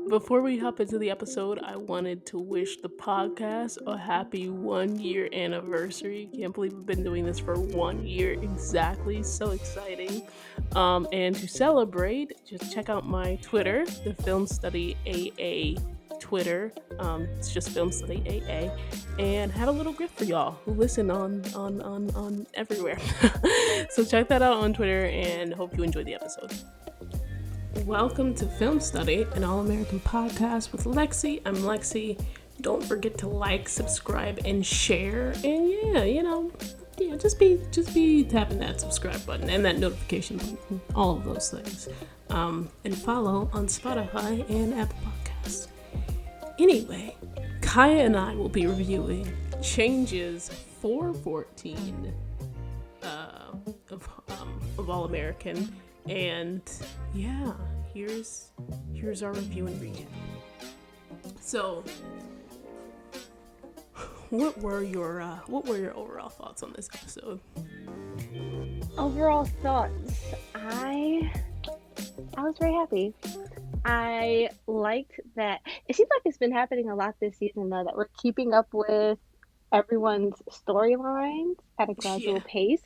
Before we hop into the episode, I wanted to wish the podcast a happy 1 year anniversary. Can't believe we've been doing this for 1 year exactly. So exciting. And to celebrate, just check out my Twitter, the Film Study AA Twitter. It's just Film Study AA, and had a little gift for y'all who listen on everywhere. So check that out on Twitter, and hope you enjoy the episode. Welcome to Film Study, an all-American podcast with Lexi. I'm Lexi. Don't forget to like, subscribe, and share. And just be tapping that subscribe button and that notification button, all of those things. And follow on Spotify and Apple Podcasts. Anyway, Kaya and I will be reviewing Changes 414 of All American. And yeah, here's our review and recap. So, what were your overall thoughts on this episode? Overall thoughts, I was very happy. I liked that. It seems like it's been happening a lot this season, though, that we're keeping up with everyone's storylines at a gradual pace.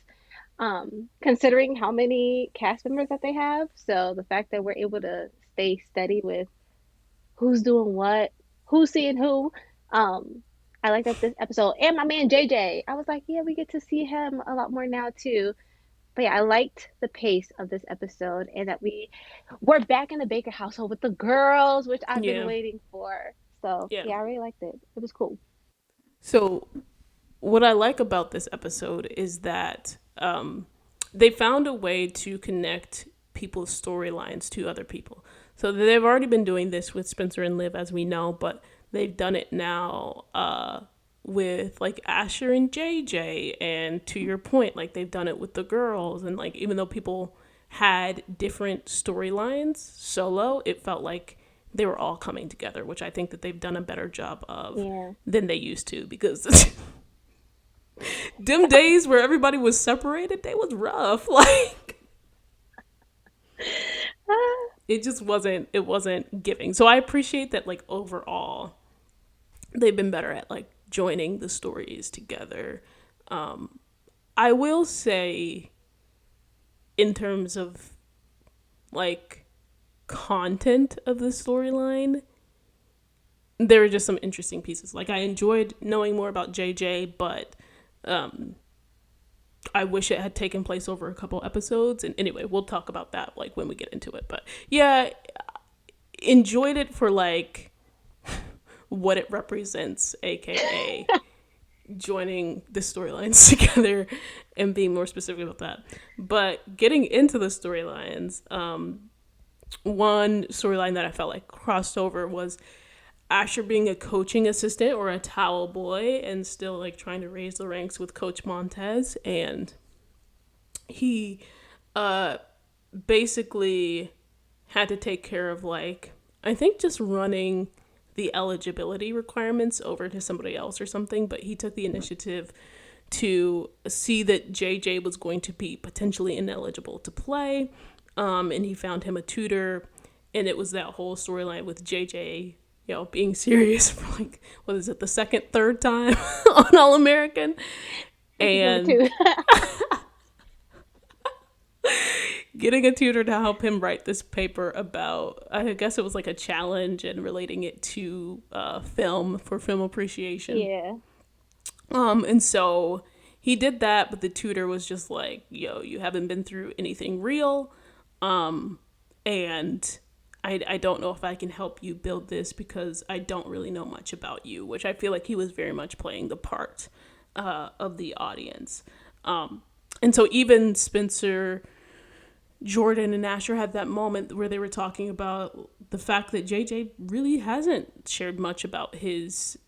Considering how many cast members that they have, so the fact that we're able to stay steady with who's doing what, who's seeing who, I like that this episode, and my man JJ, I was like, yeah, we get to see him a lot more now too. But yeah, I liked the pace of this episode, and that we're back in the Baker household with the girls, which I've been waiting for. So yeah, I really liked it. It was cool. So what I like about this episode is that they found a way to connect people's storylines to other people. So they've already been doing this with Spencer and Liv, as we know, but they've done it now with like Asher and JJ, and to your point, like they've done it with the girls, and like even though people had different storylines solo, it felt like they were all coming together, which I think that they've done a better job of than they used to, because them days where everybody was separated, they was rough. Like it just wasn't giving. So I appreciate that, like, overall they've been better at like joining the stories together. I will say, in terms of like content of the storyline, there were just some interesting pieces. Like, I enjoyed knowing more about JJ, but I wish it had taken place over a couple episodes. And anyway, we'll talk about that like when we get into it. But yeah, enjoyed it for like what it represents, aka joining the storylines together and being more specific about that. But getting into the storylines, one storyline that I felt like crossed over was Asher being a coaching assistant or a towel boy and still like trying to raise the ranks with Coach Montez. And he basically had to take care of, like, I think just running the eligibility requirements over to somebody else or something. But he took the initiative to see that JJ was going to be potentially ineligible to play. And he found him a tutor. And it was that whole storyline with JJ, being serious for like, what is it, the third time on All American? And getting a tutor to help him write this paper about, I guess it was like a challenge and relating it to film for film appreciation. Yeah. And so he did that, but the tutor was just like, you haven't been through anything real. And I don't know if I can help you build this because I don't really know much about you, which I feel like he was very much playing the part of the audience. And so even Spencer, Jordan, and Asher had that moment where they were talking about the fact that JJ really hasn't shared much about his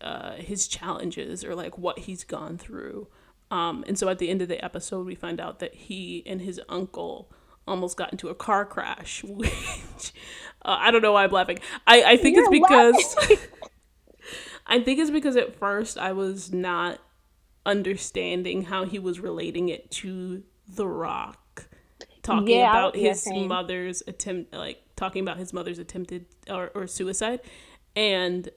challenges or like what he's gone through. And so at the end of the episode, we find out that he and his uncle almost got into a car crash, which I don't know why I'm laughing. I think it's because I think it's because at first I was not understanding how he was relating it to The Rock, talking about his mother's attempt, like talking about his mother's attempted or suicide. And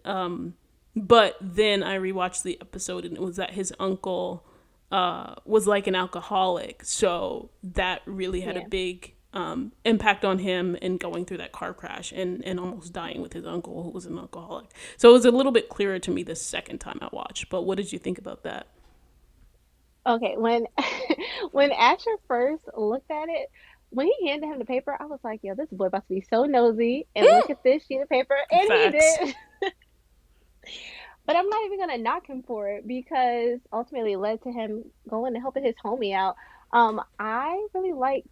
but then I rewatched the episode, and it was that his uncle was like an alcoholic, so that really had a Yeah. big impact on him, and going through that car crash and almost dying with his uncle who was an alcoholic. So it was a little bit clearer to me the second time I watched. But what did you think about that? Okay, when when Asher first looked at it, when he handed him the paper, I was like, yo, this boy about to be so nosy and look at this sheet of paper, and he Facts. did. But I'm not even gonna knock him for it because ultimately it led to him going and helping his homie out. I really liked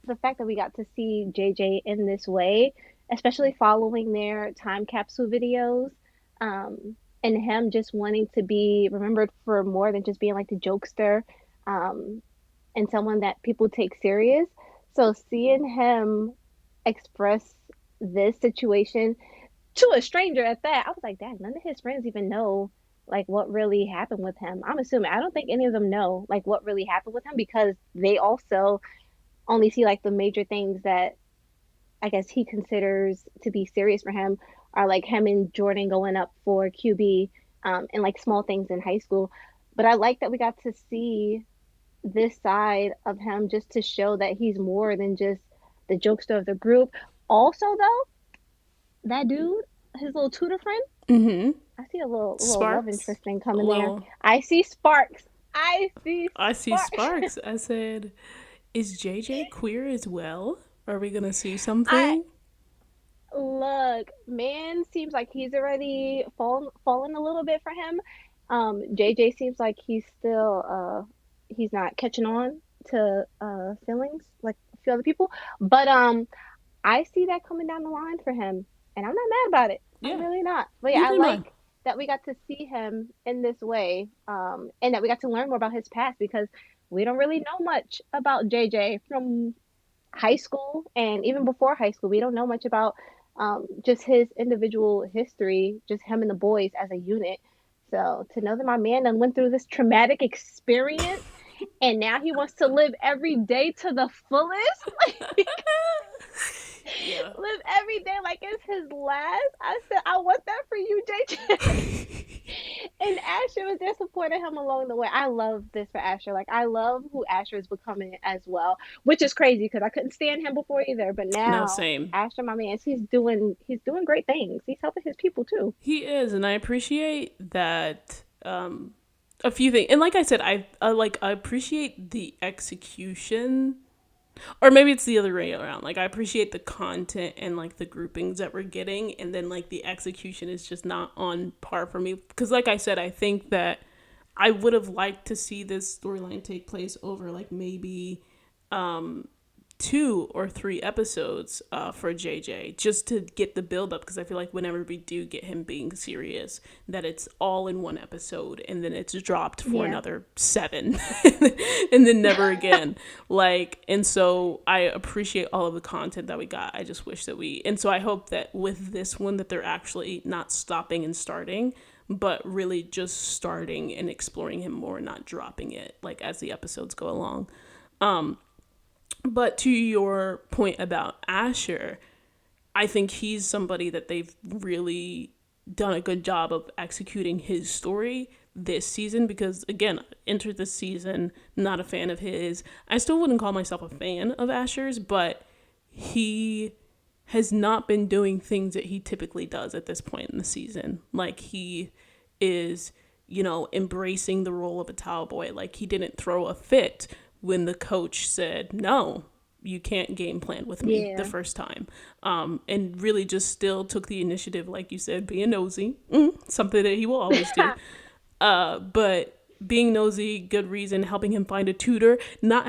the fact that we got to see JJ in this way, especially following their time capsule videos, and him just wanting to be remembered for more than just being like the jokester, um, and someone that people take serious. So seeing him express this situation to a stranger at that, I was like, dang, none of his friends even know like what really happened with him. I'm assuming I don't think any of them know like what really happened with him because they also only see like the major things that I guess he considers to be serious for him are like him and Jordan going up for QB, and like small things in high school. But I like that we got to see this side of him just to show that he's more than just the jokester of the group. Also, though, that dude, his little tutor friend, Mm-hmm. I see a little love Sparks. interest thing A coming there. little. I see sparks. I see I see sparks. Sparks. I said, is JJ queer as well? Are we gonna see I something? Look, man seems like he's already fallen a little bit for him. JJ seems like he's still he's not catching on to feelings like a few other people. But I see that coming down the line for him, and I'm not mad about it. I'm Yeah. really not. But yeah, I Neither am I. like that we got to see him in this way, and that we got to learn more about his past because we don't really know much about JJ from high school and even before high school. We don't know much about just his individual history, just him and the boys as a unit. So to know that my man done went through this traumatic experience and now he wants to live every day to the fullest, like Yeah. live every day like it's his last. I said, I want that for you, JJ. And Asher was there supporting him along the way. I love this for Asher. Like I love who Asher is becoming as well, which is crazy because I couldn't stand him before either. But No, now same. Asher, my man, he's doing great things. He's helping his people too. He is, and I appreciate that. A few things, and like I said, I appreciate the execution, or maybe it's the other way around. Like I appreciate the content and like the groupings that we're getting, and then like the execution is just not on par for me. Because like I said, I think that I would have liked to see this storyline take place over like maybe 2 or 3 episodes for JJ, just to get the build up, because I feel like whenever we do get him being serious, that it's all in one episode and then it's dropped for Yeah. another 7 and then never again. Like, and so I appreciate all of the content that we got. I just wish that and so I hope that with this one that they're actually not stopping and starting, but really just starting and exploring him more, not dropping it like as the episodes go along. But to your point about Asher, I think he's somebody that they've really done a good job of executing his story this season, because again, entered this season not a fan of his. I still wouldn't call myself a fan of Asher's, but he has not been doing things that he typically does at this point in the season. Like he is, embracing the role of a towel boy. Like he didn't throw a fit when the coach said, no, you can't game plan with me the Yeah. first time. And really just still took the initiative, like you said, being nosy, something that he will always do. But being nosy, good reason, helping him find a tutor, not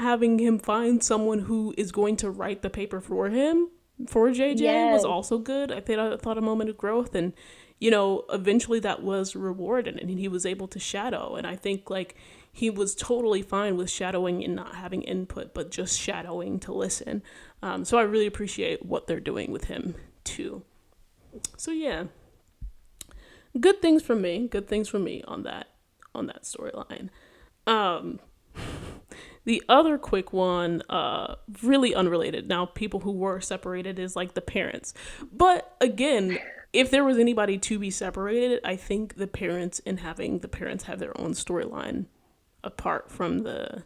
having him find someone who is going to write the paper for him, for JJ, was Yes. also good. I thought a moment of growth, and eventually that was rewarded, and he was able to shadow. And I think like he was totally fine with shadowing and not having input, but just shadowing to listen. So I really appreciate what they're doing with him too. So yeah, good things from me. Good things from me on that storyline. Um, The other quick one, really unrelated. Now, people who were separated is like the parents. But again, if there was anybody to be separated, I think the parents and having the parents have their own storyline apart from the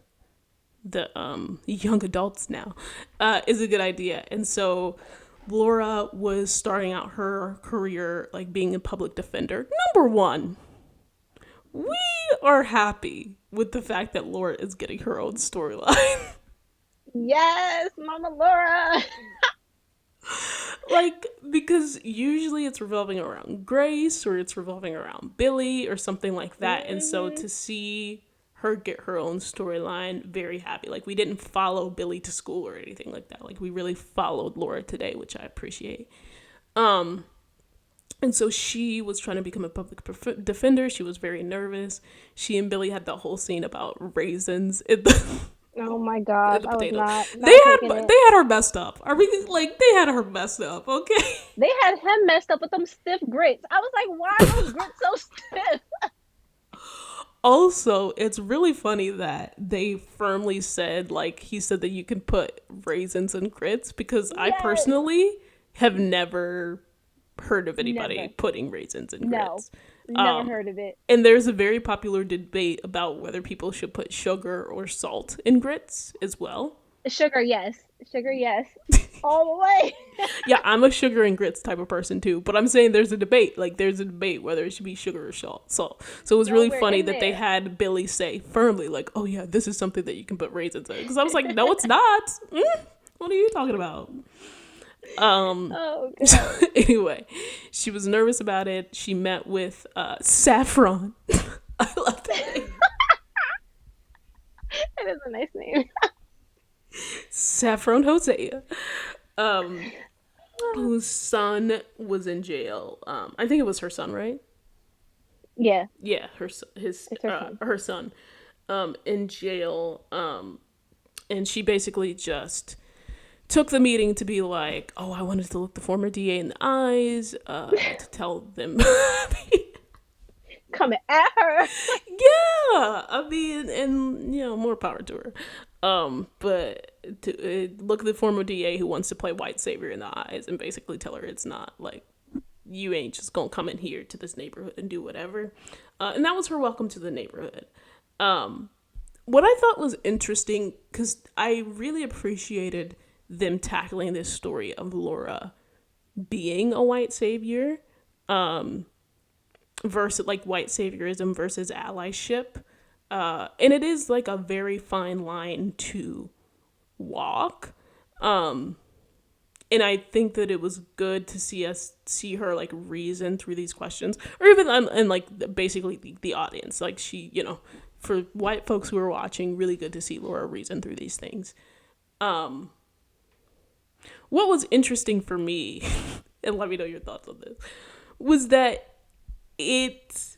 young adults now is a good idea. And so Laura was starting out her career like being a public defender. Number one, we are happy with the fact that Laura is getting her own storyline. Yes, Mama Laura. Like, because usually it's revolving around Grace or it's revolving around Billy or something like that. And so to see her get her own storyline, very happy. Like, we didn't follow Billy to school or anything like that. Like, we really followed Laura today, which I appreciate. And so she was trying to become a public defender. She was very nervous. She and Billy had the whole scene about raisins in the Oh my gosh, the I was potato. not They taking it. had her messed up. Are we like they had her messed up? Okay. They had him messed up with them stiff grits. I was like, why are those grits so stiff? Also, it's really funny that they firmly said, like, he said that you can put raisins in grits because I Yes. personally have never heard of anybody Never. putting raisins in No, grits. never heard of it. And there's a very popular debate about whether people should put sugar or salt in grits as well. Sugar, yes. Sugar, yes. All the way. Yeah, I'm a sugar and grits type of person too, but I'm saying there's a debate. Like, there's a debate whether it should be sugar or salt. So it was really Nowhere funny in that they there. had Billy say firmly, like, "Oh yeah, this is something that you can put raisins in." Because I was like, "No, it's not. What are you talking about?" Oh, God. Anyway, she was nervous about it. She met with Saffron. I love that name. That is a nice name. Saffron Hosea, whose son was in jail. I think it was her son, right? Yeah, Yeah, it's her son. her son, in jail. And she basically just took the meeting to be like, "Oh, I wanted to look the former DA in the eyes, to tell them." Coming at her. Yeah, I mean, and more power to her. But to look the former DA who wants to play white savior in the eyes and basically tell her it's not like you ain't just gonna come in here to this neighborhood and do whatever. And that was her welcome to the neighborhood. What I thought was interesting, because I really appreciated them tackling this story of Laura being a white savior, versus like white saviorism versus allyship. And it is like a very fine line to walk. And I think that it was good to see her like reason through these questions, or even and like basically the audience, like she, for white folks who are watching, really good to see Laura reason through these things. What was interesting for me, and let me know your thoughts on this, was that it,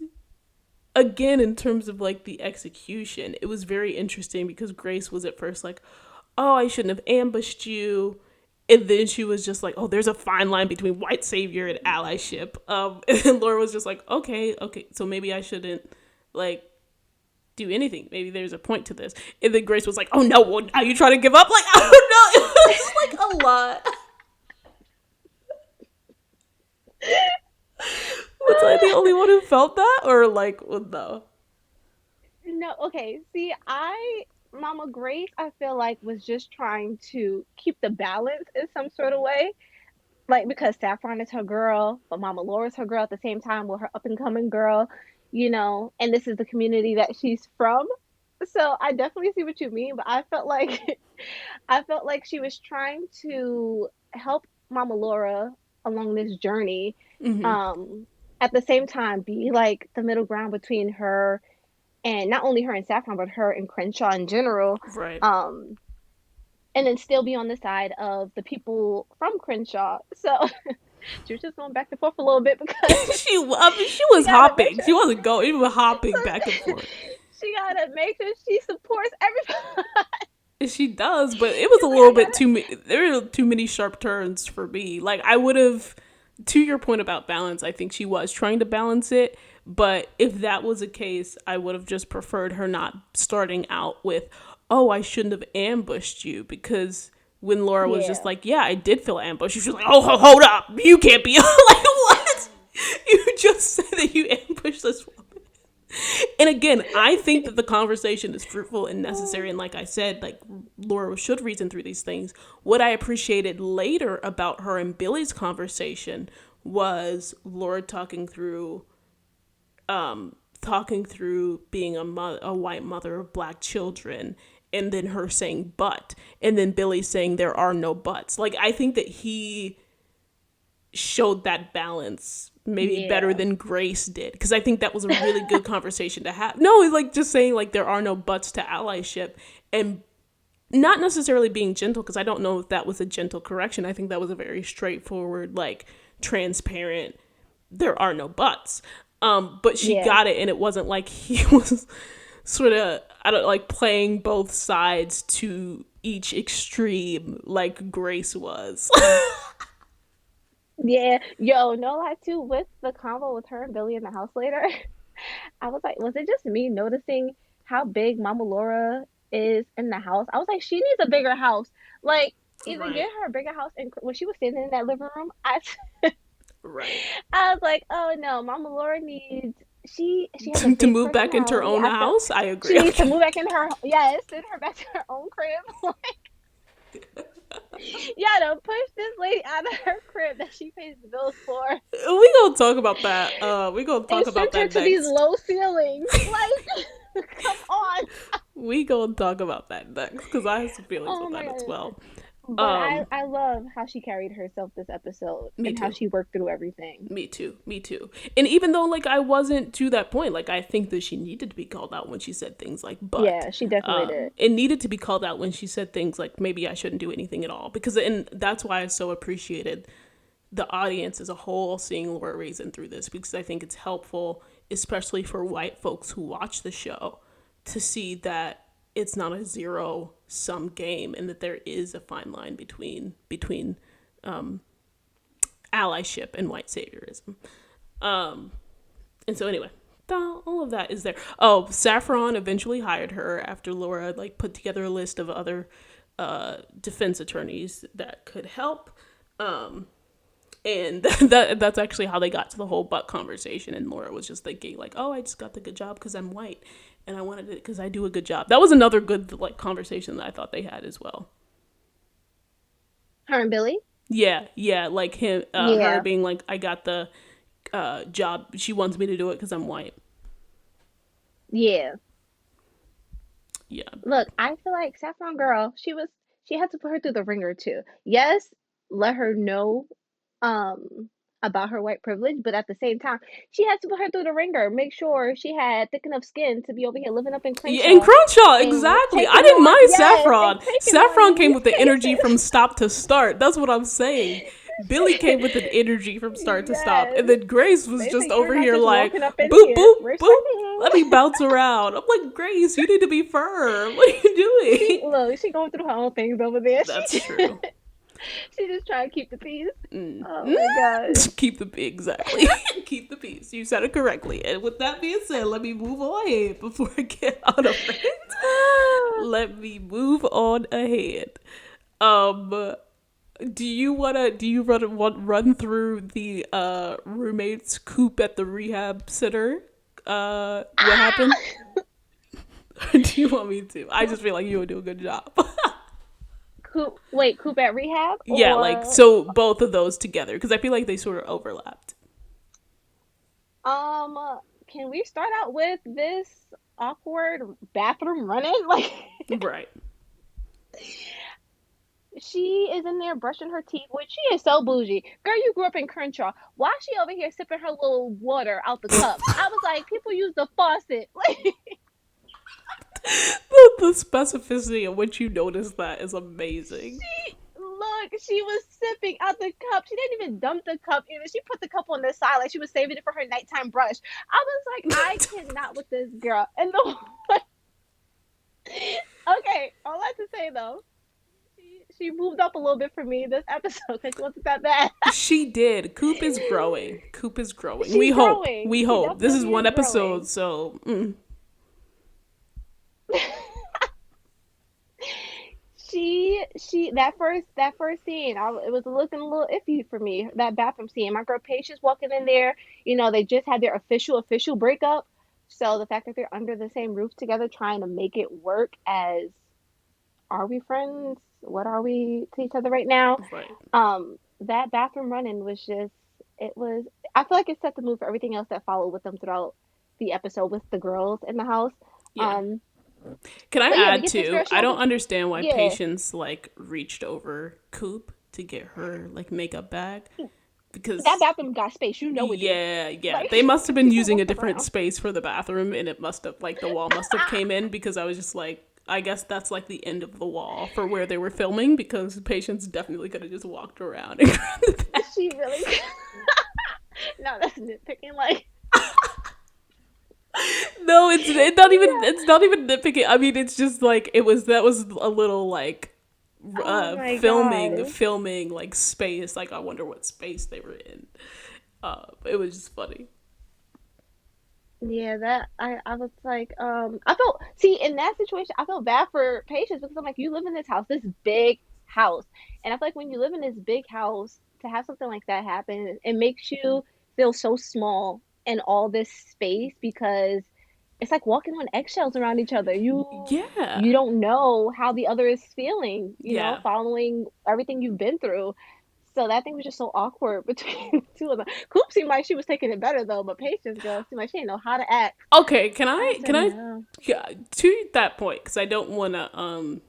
again, in terms of like the execution, it was very interesting because Grace was at first like, "Oh, I shouldn't have ambushed you." And then she was just like, "Oh, there's a fine line between white savior and allyship." And Laura was just like, okay, so maybe I shouldn't like do anything. Maybe there's a point to this. And then Grace was like, "Oh no, well, are you trying to give up?" Like, I don't know. It was like a lot. Was I the only one who felt that? Or like, well, no. No, okay. See, Mama Grace, I feel like was just trying to keep the balance in some sort of way. Like, because Saffron is her girl, but Mama Laura's her girl at the same time with her up and coming girl, and this is the community that she's from. So I definitely see what you mean, but I felt like I felt like she was trying to help Mama Laura along this journey. Mm-hmm. Um, at the same time, be like the middle ground between her and not only her and Saffron, but her and Crenshaw in general. Right. And then still be on the side of the people from Crenshaw. So she was just going back and forth a little bit because She was gotta make hopping. sure She wasn't going. She was hopping back and forth. she gotta make sure she supports everybody. She does, but it was a little bit too many. There were too many sharp turns for me. Like, I would have, to your point about balance, I think she was trying to balance it. But if that was the case, I would have just preferred her not starting out with, oh, I shouldn't have ambushed you, because when Laura was just Yeah. like, yeah, I did feel ambushed, she was like, oh, hold up, you can't be like, what? You just said that you ambushed this woman. And again, I think that the conversation is fruitful and necessary. And like I said, like, Laura should reason through these things. What I appreciated later about her and Billy's conversation was Laura talking through being a white mother of black children, and then her saying but, and then Billy saying there are no buts. Like, I think that he showed that balance maybe better Yeah. than Grace did, because I think that was a really good conversation to have. No, it's like just saying like there are no buts to allyship, and not necessarily being gentle, because I don't know if that was a gentle correction. I think that was a very straightforward, like, transparent, there are no buts. But she Yeah. got it, and it wasn't like he was sort of, I don't like, playing both sides to each extreme like Grace was. Yeah. Yo, no lie too, with the convo with her and Billy in the house later, I was like, was it just me noticing how big Mama Laura is in the house? I was like, she needs a bigger house. Like, either Right, get her a bigger house. And when she was sitting in that living room, right. I was like, oh no, Mama Laura needs. She has a To big move back into her personality. own I feel house, I she agree. needs to Okay. move back in her. Yes, send her back to her own crib. Yeah, don't push this lady out of her crib that she pays the bills for, We gonna talk about that. We gonna and talk about send her that to these next. low ceilings. Like, come on. We gonna talk about that next, because I have some feelings Oh on my that as god. well. But I Um, I love how she carried herself this episode Me and how too. she worked through everything. Me too. Me too. And even though like I wasn't to that point, like I think that she needed to be called out when she said things like but. Yeah, she definitely did. It needed to be called out when she said things like maybe I shouldn't do anything at all, because, and that's why I so appreciated the audience as a whole seeing Laura reason through this, because I think it's helpful, especially for white folks who watch the show, to see that it's not a zero sum game, and that there is a fine line between allyship and white saviorism. And so anyway, all of that is there. Oh, Saffron eventually hired her after Laura like put together a list of other defense attorneys that could help. And that's actually how they got to the whole butt conversation. And Laura was just thinking like, oh, I just got the good job because I'm white, and I wanted it because I do a good job. That was another good like conversation that I thought they had as well. Her and Billy? Yeah, like her Yeah. being like, I got the job. She wants me to do it because I'm white. Yeah. Yeah, Look, I feel like Saffron Girl, she had to put her through the ringer too. Yes, let her know um about her white privilege, but at the same time, she had to put her through the ringer, make sure she had thick enough skin to be over here living up in yeah, and Crenshaw Crenshaw, and exactly. I taking didn't on, mind yes, and Saffron. taking Saffron on came these with the energy from cases. stop to start. That's what I'm saying. Billy came with an energy from start to stop, Yes. and then Grace was just Basically, you're over not here just like walking up in boop here. boop We're boop. Let me starting. bounce around. I'm like, Grace, you need to be firm. What are you She doing? look, she going through her own things over there. That's true. She just trying to keep the peace. Oh my god. Keep the exactly. Keep the peace. You said it correctly. And with that being said, let me move on ahead before I get out of it. Let me move on ahead. Um, do you run through the roommates coop at the rehab center? What happened? Or do you want me to? I just feel like you would do a good job. Coop at rehab Yeah, like or so both of those together, because I feel like they sort of overlapped. um can we start out with this awkward bathroom running? Like Right. she is in there brushing her teeth, which she is so bougie. Girl, you grew up in Crenshaw. Why is she over here sipping her little water out the cup? I was like, people use the faucet. Like The specificity of which you notice that is amazing. she was sipping out the cup. She didn't even dump the cup in. She put the cup on the side like she was saving it for her nighttime brush. I was like, I cannot with this girl. And the okay, all I have to say though, she moved up a little bit for me this episode because she wasn't that bad. She did. Coop is growing. Coop is growing. We She's hope. growing. We She hope. This is definitely one is episode, growing. so she that first scene, it was looking a little iffy for me. That bathroom scene, my girl Patience walking in there. They just had their official breakup. So the fact that they're under the same roof together, trying to make it work as, are we friends? What are we to each other right now? Right. That bathroom run-in was just, it was. I feel like it set the mood for everything else that followed with them throughout the episode with the girls in the house. Yeah. Um, Can I but yeah, we add get this too? girl. She I has don't a understand why yeah. Patience like reached over Coop to get her like makeup bag That because bathroom got space. You know it did. yeah, Like they must have been she could using walk a different around. space for the bathroom, and it must have like the wall must have came in because I was just like, I guess that's like the end of the wall for where they were filming because Patience definitely could have just walked around and grabbed the bag. She really. No, that's nitpicking. Like, No, yeah. it's not even nitpicking. I mean, it's just like that was a little like Oh my filming gosh. filming like space. Like I wonder what space they were in. It was just funny. Yeah, that I was like, I felt, see, in that situation, I felt bad for Patience because I'm like, you live in this big house, and I feel like when you live in this big house, to have something like that happen, it makes you feel so small in all this space because it's like walking on eggshells around each other. You Yeah, don't know how the other is feeling, yeah. following everything you've been through. So that thing was just so awkward between the two of them. Coop seemed like she was taking it better though, but Patience girl seemed like she didn't know how to act. Okay, I can said I no. yeah, to that point because I don't want to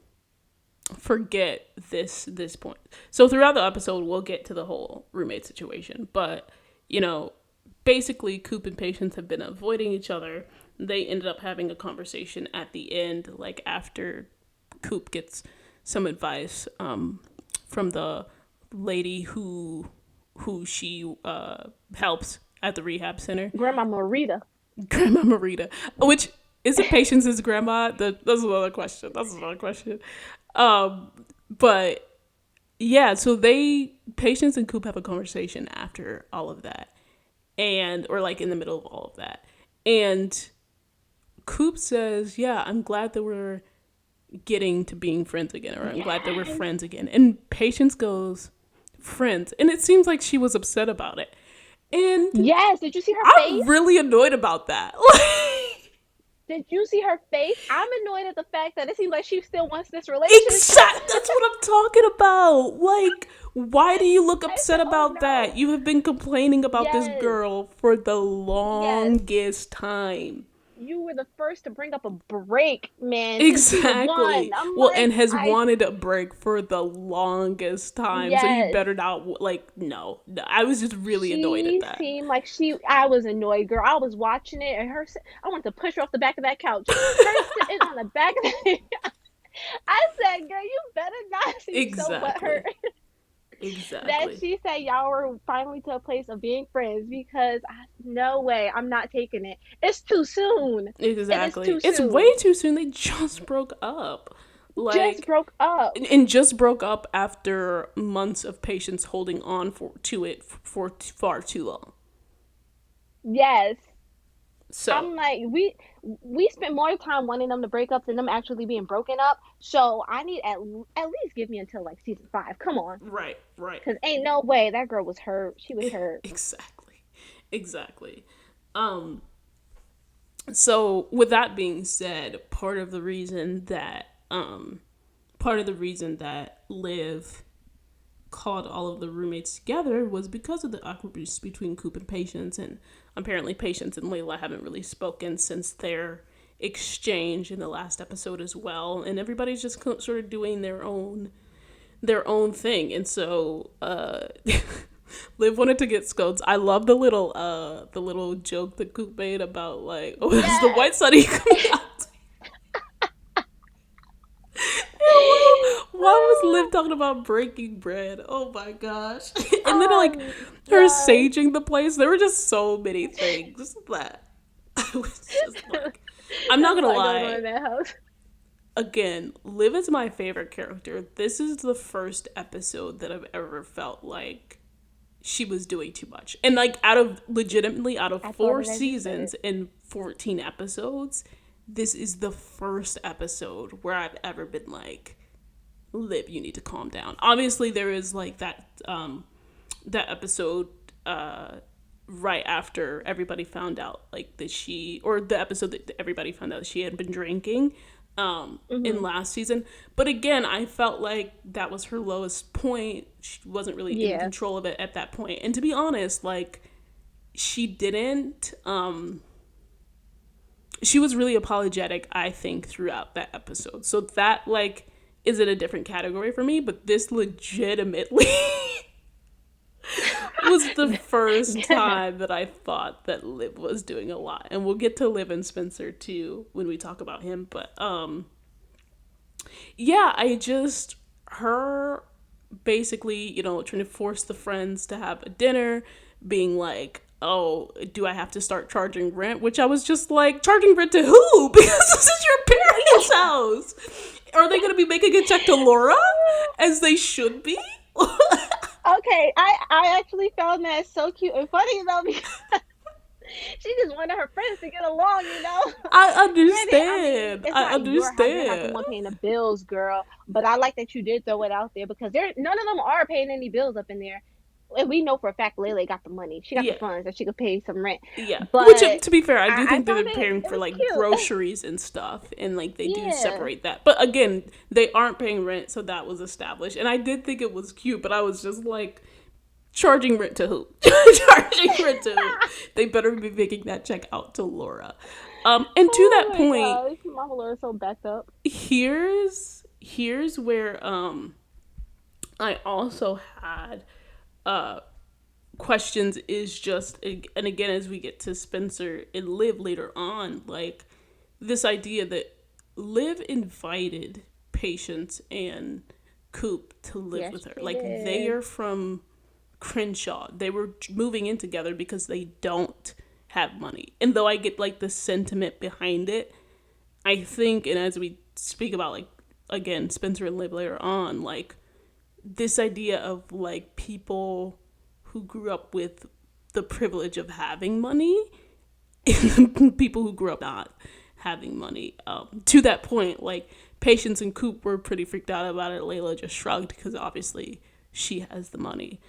forget this point. So throughout the episode, we'll get to the whole roommate situation, but you know, basically, Coop and Patience have been avoiding each other. They ended up having a conversation at the end, like after Coop gets some advice from the lady who she helps at the rehab center, Grandma Marita. Grandma Marita, which is it Patience's grandma? That's another question. That's another question. Um, but yeah, so Patience and Coop have a conversation after all of that, and or like in the middle of all of that, and Coop says, "Yeah, I'm glad that we're getting to being friends again, or I'm glad that we're Yes. friends again." And Patience goes, "Friends," and it seems like she was upset about it, and Yes. Did you see her I'm face? really annoyed about that. Did you see her face? I'm annoyed at the fact that it seems like she still wants this relationship. That's what I'm talking about. Like, why do you look I upset said, oh about that? no. You have been complaining about this Yes. girl for the Yes. longest time. You were the first to bring up a break, man, since season one. Exactly. I'm Well, like, and has wanted a break for the longest time. So you yes. better not, like, no. I was just really annoyed at She that. seemed like I was annoyed, girl. I was watching it and I wanted to push her off the back of that couch. Her sitting on the back of the, I said, girl, you better not seem so butthurt Exactly. that Exactly. she said y'all were finally to a place of being friends because no way, I'm not taking it. It's too soon. It is Exactly. too It's way soon. too soon. They just broke up. Just Like, broke up. and just broke up after months of Patience holding on to it for far too long. Yes. So, I'm like, we spent more time wanting them to break up than them actually being broken up. So I need at least give me until like season 5. Come on, right. because ain't no way that girl was hurt. She was hurt. Exactly. Exactly. Um so with that being said, part of the reason that Liv called all of the roommates together was because of the awkwardness between Coop and Patience, and apparently Patience and Layla haven't really spoken since their exchange in the last episode as well, and everybody's just sort of doing their own thing, and so Liv wanted to get scones. I love the little joke that Coop made about like, oh, is the Yes. white sunny coming out? Why was Liv talking about breaking bread? Oh my gosh. And then like her Yes. saging the place. There were just so many things that I was just like, I'm not There's a gonna lot going on lie. in that house. Again, Liv is my favorite character. This is the first episode that I've ever felt like she was doing too much. And like legitimately out of I thought four it as you said seasons it. and 14 episodes, this is the first episode where I've ever been like, Liv, you need to calm down. Obviously, there is like that episode right after everybody found out like that she, or the episode that everybody found out she had been drinking in Mhm. last season. But again, I felt like that was her lowest point. She wasn't really in Yeah. control of it at that point. And to be honest, like she didn't she was really apologetic, I think, throughout that episode. So that like is in a different category for me, but this legitimately was the first time that I thought that Liv was doing a lot. And we'll get to Liv and Spencer too when we talk about him, but yeah, I just her basically, trying to force the friends to have a dinner, being like, "Oh, do I have to start charging rent?" Which I was just like, charging rent to who? Because this is your parents' house. Are they going to be making a check to Laura, as they should be? Okay, I actually found that so cute and funny though because she just wanted her friends to get along, you know. I Granted, I mean, understand. it's I not your house. You're not the understand. one paying the bills, girl. But I like that you did throw it out there because there none of them are paying any bills up in there. And we know for a fact Lele got the money. She got the Yeah. funds that she could pay some rent. Yeah. Which, But to be fair, I do I think that found they're it paying it for was like cute. groceries and stuff, and like they do Yeah. separate that. But again, they aren't paying rent, so that was established. And I did think it was cute, but I was just like, charging rent to who? Charging rent to who? They better be making that check out to Laura. And to Oh that my point, gosh, Mama Laura's so backed up. here's where I also had uh questions is just, and again as we get to Spencer and Liv later on, like this idea that Liv invited Patience and Coop to live Yes, with her. she Like they did. are from Crenshaw. They were moving in together because they don't have money. And though I get like the sentiment behind it, I think, and as we speak about like again Spencer and Liv later on, like this idea of like people who grew up with the privilege of having money and people who grew up not having money. To that point, like Patience and Coop were pretty freaked out about it. Layla just shrugged because obviously she has the money.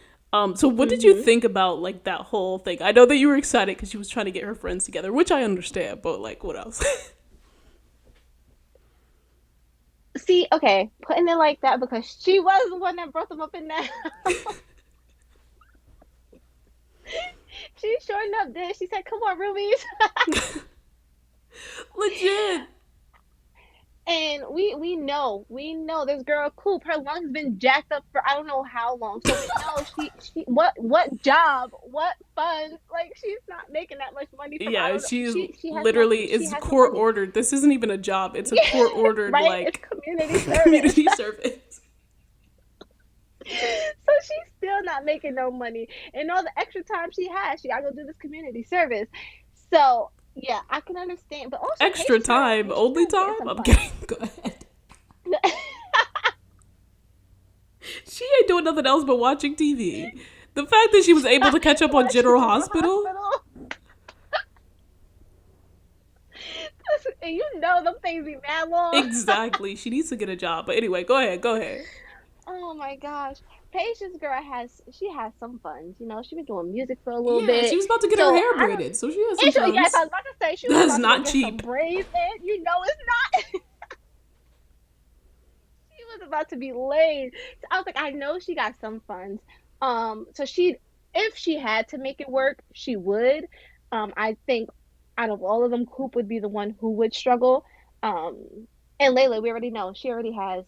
So what did you Mhm. think about like that whole thing? I know that you were excited because she was trying to get her friends together, which I understand, but like what else? See, okay, putting it like that because she was the one that brought them up in that. She sure enough did. She said, "Come on, Rubies." Legit. And we know this girl Coop, her lungs been jacked up for I don't know how long. So we know she what job, what funds, like she's not making that much money from I Yeah, don't know. she's She has no literally she is has no court money. ordered. This isn't even a job. It's a Yeah, court ordered right? It's like community service. community service. So she's still not making no money. And all the extra time she has, she gotta go do this community service. So yeah, I can understand. But also Extra time, Patience only girl getting time. some I'm funds. kidding. Go ahead. She ain't doing nothing else but watching TV. The fact that she was able to catch up on Watching General General Hospital. Hospital. And you know them things be mad long. Exactly. She needs to get a job. But anyway, go ahead. Go ahead. Oh my gosh. Patience girl has some funds. You know, she been doing music for a little Yeah, she bit. was about to get her So hair I don't braided, so she has some and she, yes, I funds. was about to say she was That's about to go not get some cheap. braids in. You know it's not. She was about to be laid. So I was like, I know she got some funds. So she if she had to make it work, she would. I think out of all of them, Coop would be the one who would struggle. Um, and Layla, we already know she has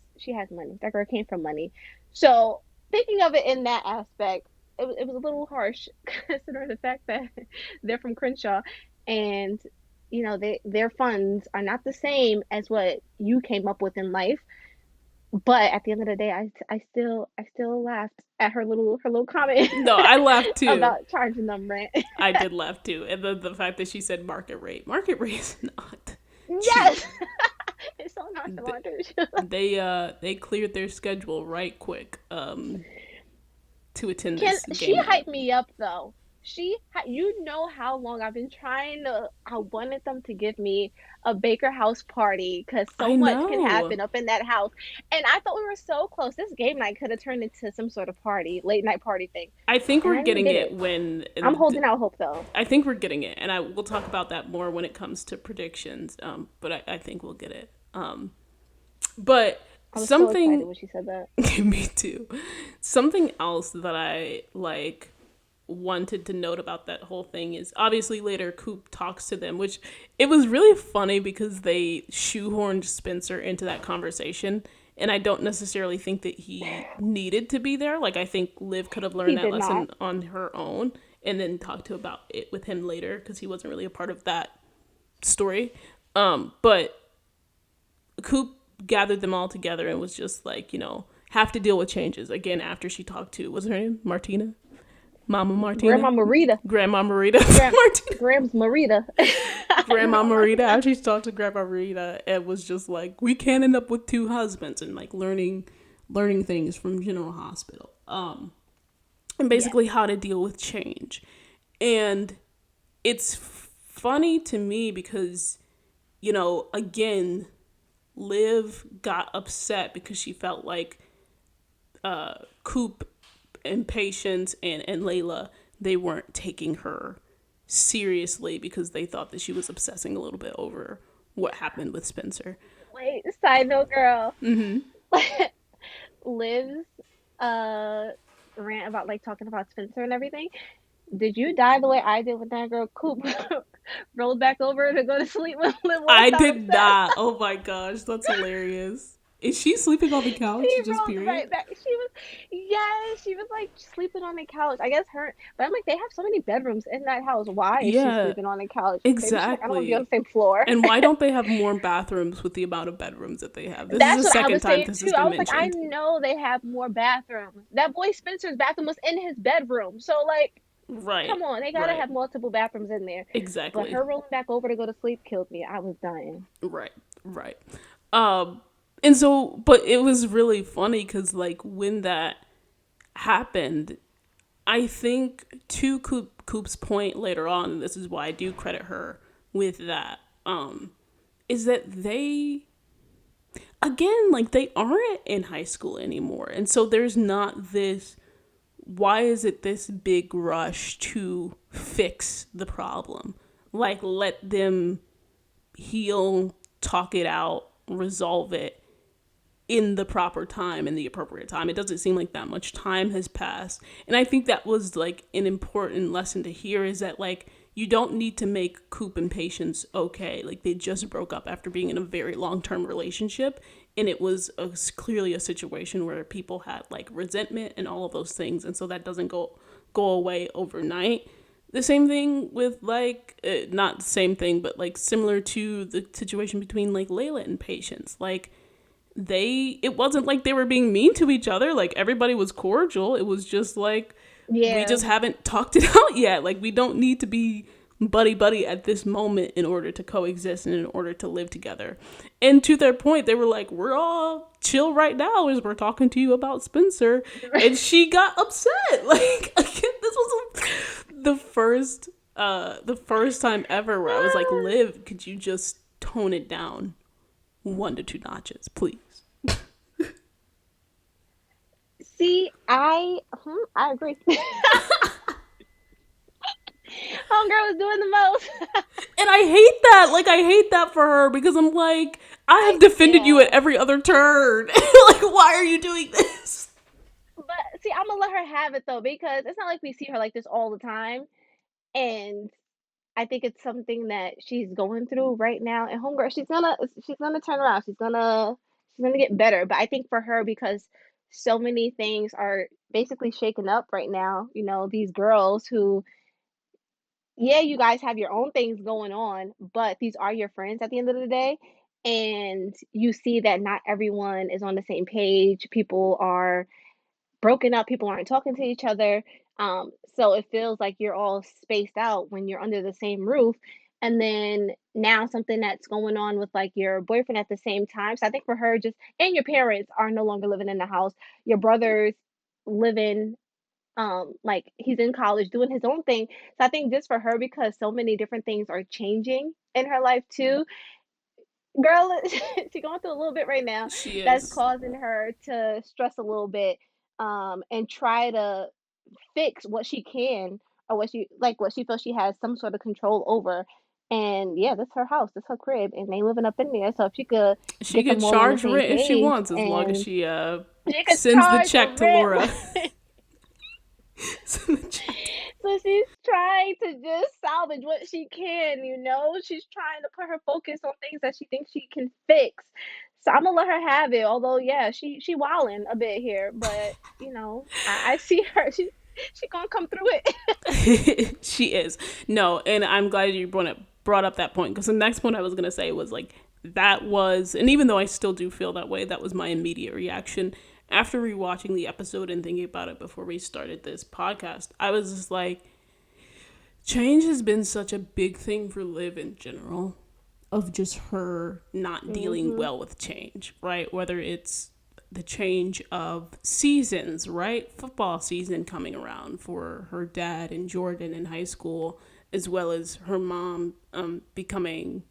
money. That girl came from money. So thinking of it in that aspect, it was a little harsh considering the fact that they're from Crenshaw and you know their funds are not the same as what you came up with in life. But at the end of the day, I still laughed at her little comment No, I laughed too. about charging them rent. I did laugh too. And the fact that she said market rate. Market rate is not cheap. Yes, it's so nonchalant. They cleared their schedule right quick to attend Can this she game hyped event. me up though? You know how long I've been trying to. I wanted them to give me a Baker House party because so I much can know. happen up in that house, and I thought we were so close. This game night could have turned into some sort of party, late night party thing, I think and we're I never getting did it it. when I'm holding out hope though. I think we're getting it, and I will talk about that more when it comes to predictions. But I think we'll get it. But I was so excited something, when she said that. me too. Something else that I like wanted to note about that whole thing is obviously later Coop talks to them, which it was really funny because they shoehorned Spencer into that conversation. And I don't necessarily think that he needed to be there. Like, I think Liv could have learned He that did not. lesson on her own and then talk to about it with him later because he wasn't really a part of that story. But Coop gathered them all together and was just like, have to deal with changes again after she talked to, what's her name? Martina? Mama Martina? Grandma Marita. Grandma Marita? Gram Martina? Grams Marita. Grandma Grandma Marita, Marita. after she talked to Grandma Marita, it was just like, we can't end up with two husbands and like learning things from General Hospital. And Yes. basically how to deal with change. And it's funny to me because, again, Liv got upset because she felt like Coop and Patience and Layla, they weren't taking her seriously because they thought that she was obsessing a little bit over what happened with Spencer. Wait, side note, girl. Mm-hmm. Liv's uh rant about like talking about Spencer and everything. Did you die the way I did when that girl Coop rolled back over to go to sleep when Liv I walked out did upset? not. Oh my gosh, that's hilarious. Is she sleeping on the couch? She Just rolled period. right back. Yes, she was like sleeping on the couch. I guess her, but I'm like, they have so many bedrooms in that house. Why is she Yeah, sleeping on the couch? Maybe she's like, I don't want to be on exactly. the same floor. And why don't they have more bathrooms with the amount of bedrooms that they have? This is That's the what I second was time saying this too. has I been was like, I mentioned. know they have more bathrooms. That boy Spencer's bathroom was in his bedroom. So like, Right, come on, they gotta right. have multiple bathrooms in there. But Exactly. her rolling back over to go to sleep killed me. I was dying. Right, right. Um, and so, but it was really funny because, like, when that happened, I think to Coop's point later on, and this is why I do credit her with that, is that they, again, like, they aren't in high school anymore. And so there's not this, why is it this big rush to fix the problem? Like, let them heal, talk it out, resolve it in the proper time, in the appropriate time. It doesn't seem like that much time has passed. And I think that was like an important lesson to hear is that like you don't need to make Coop and Patience okay. Like they just broke up after being in a very long-term relationship and it was clearly a situation where people had like resentment and all of those things and so that doesn't go away overnight. The same thing with like not the same thing but like similar to the situation between like Layla and Patience. Like it wasn't like they were being mean to each other. Like everybody was cordial. It was just like we Yeah. just haven't talked it out yet. Like we don't need to be buddy buddy at this moment in order to coexist and in order to live together. And to their point, they were like, "We're all chill right now as we're talking to you about Spencer," and she got upset. Like again, this was the first time ever where I was like, "Liv, could you just tone it down 1 to 2 notches, please?" See, I agree. Homegirl was doing the most. And I hate that. Like, I hate that for her because I'm like, I have defended you at Yeah. every other turn. Like, why are you doing this? But see, I'm gonna let her have it though because it's not like we see her like this all the time, and I think it's something that she's going through right now. And homegirl, she's gonna turn around. She's gonna get better. But I think for her because so many things are basically shaken up right now. You know, these girls who, yeah, you guys have your own things going on, but these are your friends at the end of the day. And you see that not everyone is on the same page. People are broken up, people aren't talking to each other. So it feels like you're all spaced out when you're under the same roof. And then now something that's going on with like your boyfriend at the same time. So I think for her, just and your parents are no longer living in the house. Your brother's living like he's in college doing his own thing. So I think just for her, because so many different things are changing in her life too, girl, she's going through a little bit right now She that's is. causing her to stress a little bit, and try to fix what she can, or what she feels she has some sort of control over. And yeah, that's her house, that's her crib, and they living up in there. So if she could She get could them all on the charge same rent if she page, wants, as long as and she she could sends the charge the check to rent. Laura. Send the check to- So she's trying to just salvage what she can, you know? She's trying to put her focus on things that she thinks she can fix. So I'm gonna let her have it. Although, yeah, she wilding a bit here, but I see her. She gonna come through it. She is. No, and I'm glad you brought up that point, because the next point I was gonna say was like, that was, and even though I still do feel that way, that was my immediate reaction after rewatching the episode and thinking about it before we started this podcast. I was just like, change has been such a big thing for Liv in general, of just her not dealing Mhm. well with change, right? Whether it's the change of seasons, right? Football season coming around for her dad and Jordan in high school, as well as her mom becoming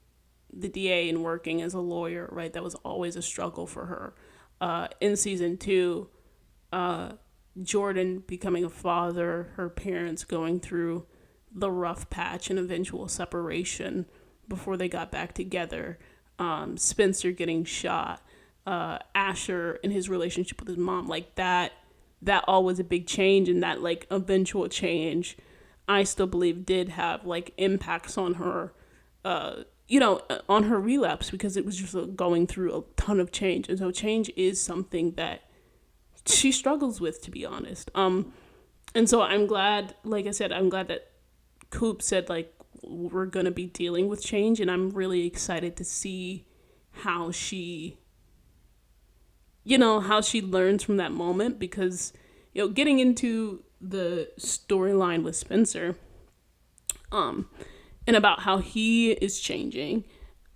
the DA and working as a lawyer, right? That was always a struggle for her. In season two, Jordan becoming a father, her parents going through the rough patch and eventual separation before they got back together, Spencer getting shot, Asher and his relationship with his mom, like that all was a big change, and that like eventual change, I still believe did have like impacts on her, on her relapse, because it was just going through a ton of change, and so change is something that she struggles with, to be honest. And so I'm glad, like I said, I'm glad that Coop said like we're gonna be dealing with change, and I'm really excited to see how she, how she learns from that moment, because getting into the storyline with Spencer, and about how he is changing,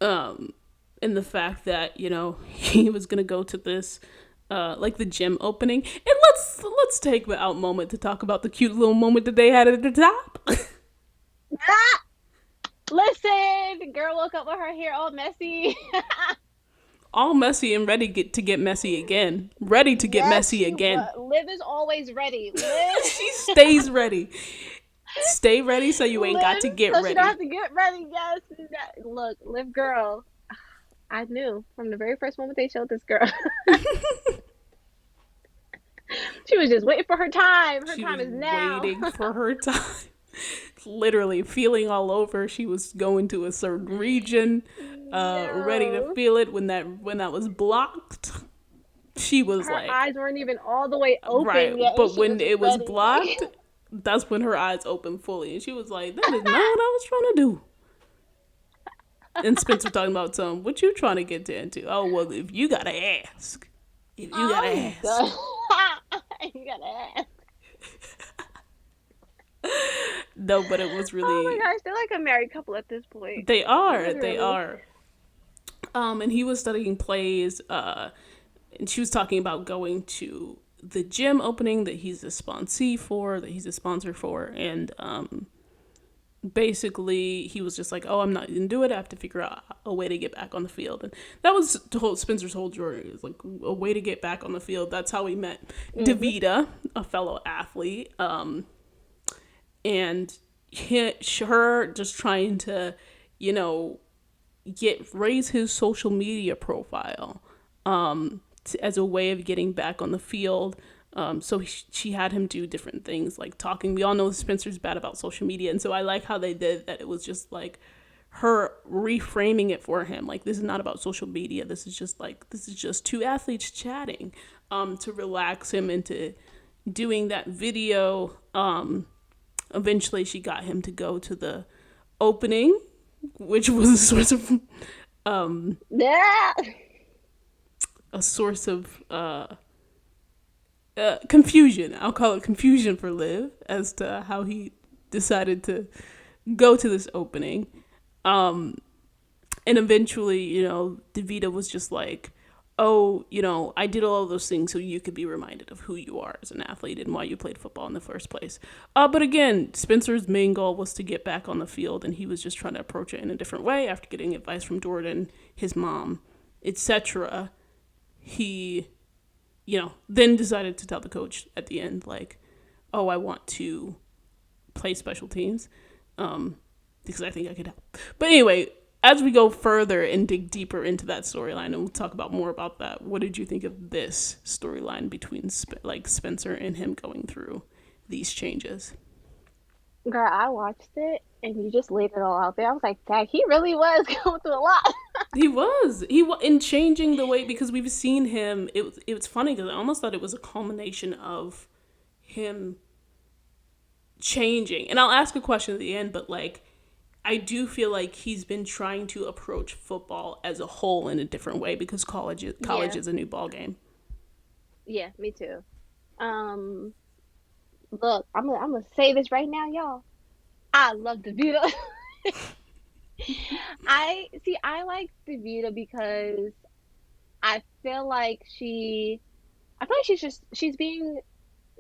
and the fact that he was gonna go to this like the gym opening, and let's take the out moment to talk about the cute little moment that they had at the top. Ah! Listen, the girl woke up with her hair all messy. All messy and ready to get messy again. Ready to get Yes, messy she again. was. Liv is always ready. Liv, She stays ready. Stay ready so you ain't got Liv, to get so she don't have ready. to get ready. Yes, look, Liv, girl. I knew from the very first moment they showed this girl. She was just waiting for her time. Her She time was is now. waiting for her time. Literally feeling all over. She was going to a certain region, ready to Yo, feel it when that was blocked. She was her like, eyes weren't even all the way right, open yet, and but she when was it was ready. blocked, that's when her eyes opened fully, and she was like, "That is not what I was trying to do." And Spencer talking about some, what you trying to get into? Oh well, if you gotta ask, if you gotta I'm ask. done. You gotta ask. No, but it was Oh really. my gosh, they're like a married couple at this point. They are, they Literally. are. And he was studying plays. And she was talking about going to the gym opening that he's a sponsee for, that he's a sponsor for, and basically he was just like, oh, I'm not gonna do it, I have to figure out a way to get back on the field. And that was Spencer's whole journey, it was like a way to get back on the field. That's how we met Mhm. Davita, a fellow athlete, and her just trying to you know raise his social media profile, as a way of getting back on the field. So she had him do different things like talking. We all know Spencer's bad about social media, and so I like how they did that. It was just like her reframing it for him. Like, this is not about social media. This is just two athletes chatting, to relax him into doing that video. Eventually, she got him to go to the opening, which was Yeah. a source of confusion. I'll call it confusion for Liv as to how he decided to go to this opening. And eventually, Davita was just like, oh, I did all of those things so you could be reminded of who you are as an athlete and why you played football in the first place. But again, Spencer's main goal was to get back on the field, and he was just trying to approach it in a different way after getting advice from Jordan, his mom, etc. He, then decided to tell the coach at the end, like, oh, I want to play special teams, because I think I could help. But anyway, as we go further and dig deeper into that storyline, and we'll talk about more about that, what did you think of this storyline between Spencer and him going through these changes? Girl, I watched it and you just laid it all out there. I was like, dang, he really was going through a lot. He was in changing the way, because we've seen him. It was funny because I almost thought it was a culmination of him changing. And I'll ask a question at the end, but like, I do feel like he's been trying to approach football as a whole in a different way, because college Yeah, is a new ball game. yeah, me too. Um, Look, I'm gonna say this right now, y'all. I love Davida. I like Davida because I feel like I feel like she's being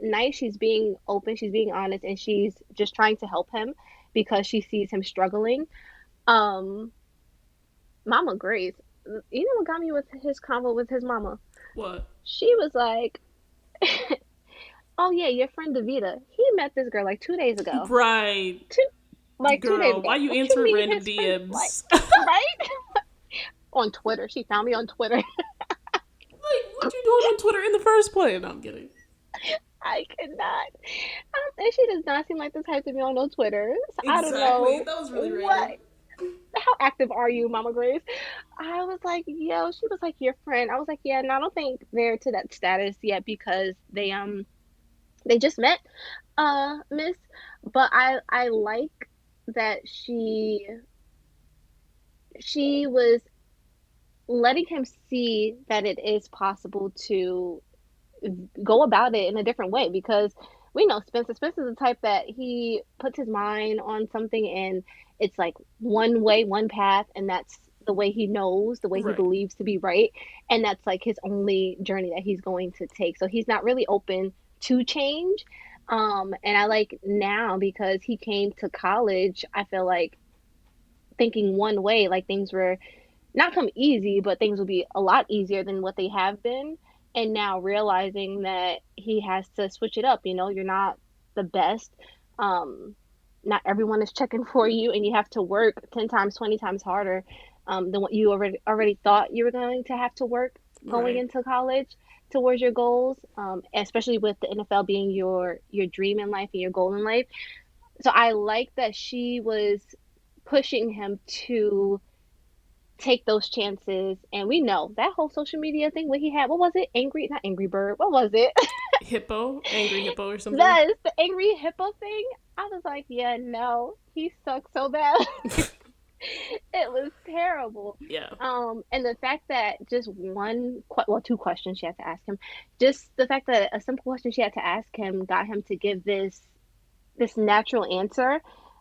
nice, she's being open, she's being honest, and she's just trying to help him because she sees him struggling. Um, Mama Grace, you know what got me with his convo with his mama? What? She was like, "Oh yeah, your friend Davita, he met this girl like 2 days ago. Right. Two like 2 days Girl, ago. why you What you answering mean random his friend? Like, DMs? right? On Twitter, she found me on Twitter. Like, what you doing on Twitter in the first place? No, I'm kidding. I cannot. And she does not seem like the type to be on no Twitter. So I don't Exactly. know That was really what. random. How active are you, Mama Grace? I was like, yo. She was like, your friend. I was like, yeah. No, I don't think they're to that status yet because they just met, Miss. But I like that she was letting him see that it is possible to go about it in a different way because we know Spencer. Spencer's the type that he puts his mind on something and it's like one way, one path, and that's the way he knows, the way he Right. believes to be right, and that's like his only journey that he's going to take. So he's not really open to change. And I like now because he came to college, I feel like thinking one way, like things were not come easy, but things will be a lot easier than what they have been. And now realizing that he has to switch it up, you're not the best. Um, Not everyone is checking for you, and you have to work 10 times, 20 times harder than what you already thought you were going to have to work going Right. into college towards your goals, especially with the NFL being your dream in life and your goal in life. So I like that she was pushing him to take those chances. And we know that whole social media thing, what he had, what was it? Angry, not Angry Bird. What was it? Hippo, angry hippo or something. Yes, the angry hippo thing. I was like, yeah, no, he sucked so bad. It was terrible. Yeah. And the fact that just well, two questions she had to ask him, just the fact that a simple question she had to ask him got him to give this natural answer.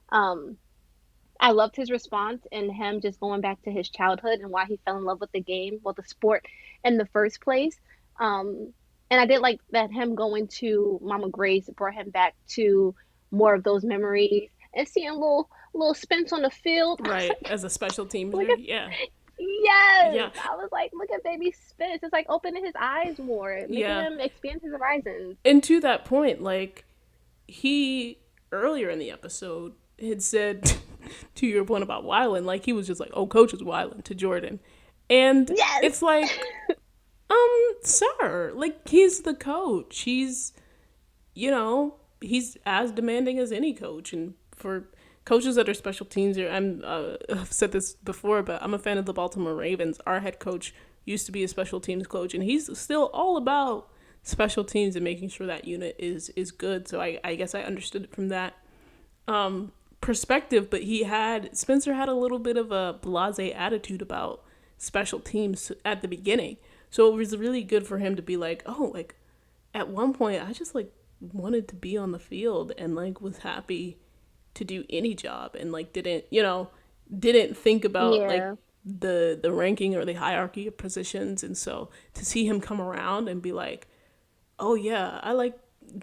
Um, I loved his response and him just going back to his childhood and why he fell in love with the game, well, the sport in the first place. Um, and I did like that him going to Mama Grace brought him back to more of those memories and seeing little Spence on the field. I was Right. like, As a special teamer. look at Yeah. yes. Yeah. I was like, look at baby Spence. It's like opening his eyes more, making Yeah. him expand his horizons. And to that point, like, he earlier in the episode had said to your point about Wyland, like he was just like, "Oh, coach is Wyland" to Jordan, and Yes. it's like, sir, like he's the coach. He's as demanding as any coach, and for coaches that are special teams, I've said this before, but I'm a fan of the Baltimore Ravens. Our head coach used to be a special teams coach, and he's still all about special teams and making sure that unit is good. So I guess I understood it from that perspective, but Spencer had a little bit of a blasé attitude about special teams at the beginning. So it was really good for him to be like, oh, like at one point I just like wanted to be on the field and like was happy to do any job and like didn't think about like Yeah. the ranking or the hierarchy of positions. And so to see him come around and be like, oh yeah, I like,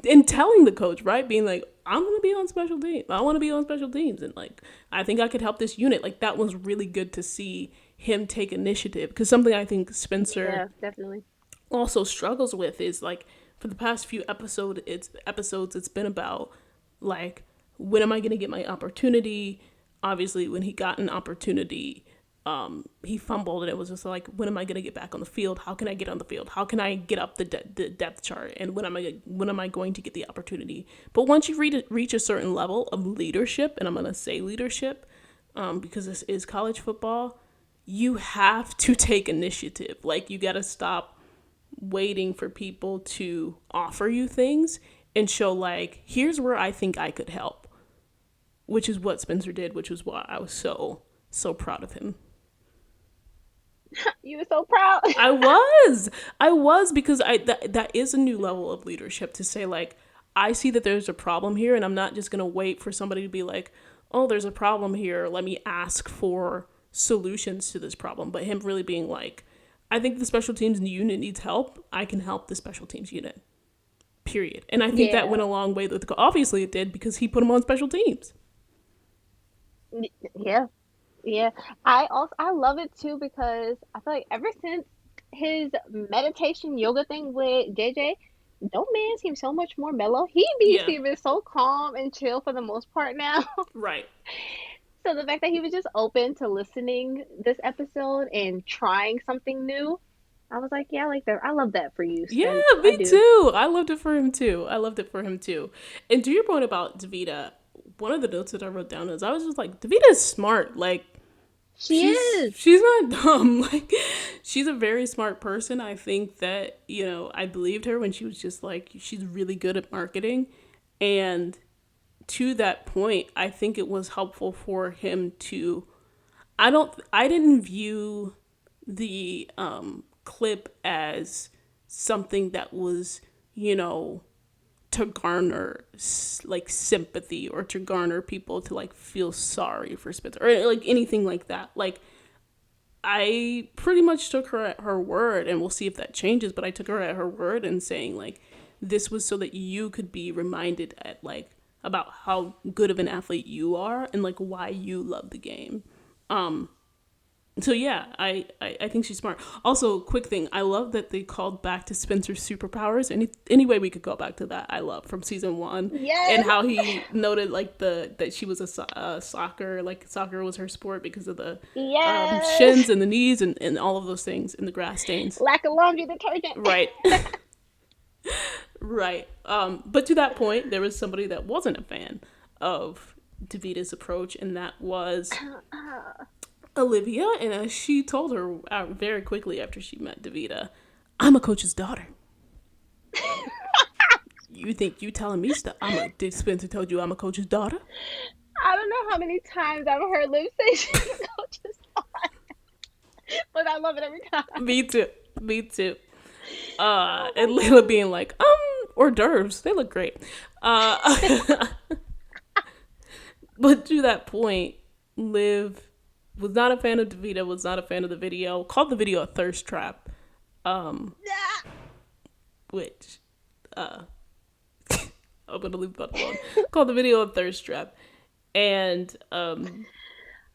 and telling the coach, right, being like, I'm gonna be on special teams, I want to be on special teams, and like, I think I could help this unit. Like, that was really good to see him take initiative, because something I think Spencer Yeah, definitely. also struggles with is like, for the past few episodes it's been about like, when am I going to get my opportunity? Obviously when he got an opportunity, he fumbled, and it was just like, when am I going to get back on the field? How can I get on the field? How can I get up the depth chart? And when am I going to get the opportunity? But once you reach a certain level of leadership, and I'm going to say leadership, because this is college football, you have to take initiative. Like, you got to stop waiting for people to offer you things and show, like, here's where I think I could help, which is what Spencer did, which was why I was so proud of him. You were so proud. I was because that is a new level of leadership, to say like, I see that there's a problem here, and I'm not just going to wait for somebody to be like, oh, there's a problem here, let me ask for solutions to this problem. But him really being like, I think the special teams unit needs help, I can help the special teams unit, period. And I think that Yeah. went a long way with, obviously it did, because he put him on special teams. Yeah. Yeah. I love it too because I feel like ever since his meditation yoga thing with JJ, no man seems so much more mellow. He be Yeah, seeming so calm and chill for the most part now. right. So the fact that he was just open to listening this episode and trying something new, I was like, yeah, I like that. I love that for you, Yeah, Spence. I me do. too. I loved it for him too. I loved it for him too. And to your point about Davita, one of the notes that I wrote down is, I was just like, Davita's smart. Like, She she's is. she's not dumb. Like, she's a very smart person. I think that, I believed her when she was just like, she's really good at marketing. And to that point, I think it was helpful for him to, I didn't view the clip as something that was, to garner like sympathy, or to garner people to like feel sorry for Spencer, or like anything like that. Like, I pretty much took her at her word, and we'll see if that changes, but I took her at her word in saying like, this was so that you could be reminded at like, about how good of an athlete you are, and like why you love the game. So yeah, I think she's smart. Also, quick thing, I love that they called back to Spencer's superpowers. Any way we could go back to that, I love, from season one, and Yes. how he noted like that she was soccer, like soccer was her sport because of the Yes. shins and the knees, and all of those things, and the grass stains. Lack of laundry detergent. Right, right. But to that point, there was somebody that wasn't a fan of Davita's approach, and that was Olivia. And as she told her very quickly after she met Davita, I'm a coach's daughter. You think you telling me stuff? Did Spencer told you I'm a coach's daughter? I don't know how many times I've heard Liv say she's a coach's daughter, but I love it every time. Me too. Me too. Oh And my Layla god. being like, hors d'oeuvres, they look great. Uh, but to that point, Liv was not a fan of Davita, was not a fan of the video, called the video a thirst trap, Yeah. which I'm gonna leave that alone. Called the video a thirst trap, and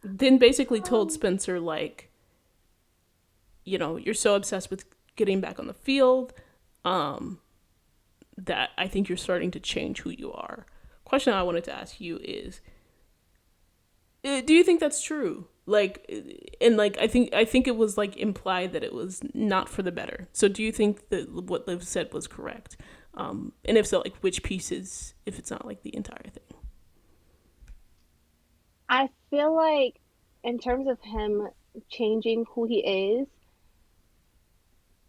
then basically told Spencer like, you're so obsessed with getting back on the field, that I think you're starting to change who you are. Question I wanted to ask you is, do you think that's true? Like, and like, I think it was like implied that it was not for the better. So do you think that what Liv said was correct? And if so, like, which pieces, if it's not like the entire thing? I feel like in terms of him changing who he is,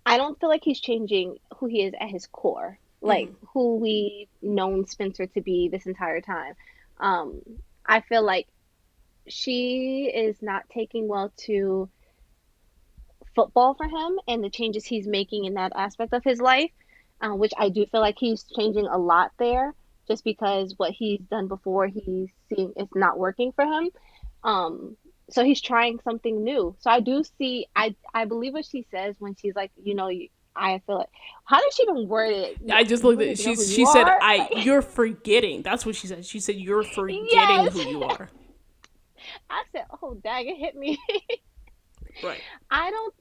I don't feel like he's changing who he is at his core, like Mm-hmm. who we've known Spencer to be this entire time. Um, I feel like she is not taking well to football for him and the changes he's making in that aspect of his life, which I do feel like he's changing a lot there, just because what he's done before he's seeing it's not working for him. Um, So he's trying something new. So I do see, I believe what she says when she's like, I feel like, how did she even word it? I just You looked don't at even know who she you said are? I Like, you're forgetting. That's what she said. She said you're forgetting yes. who you are. I said, oh, dang, it hit me. Right. I don't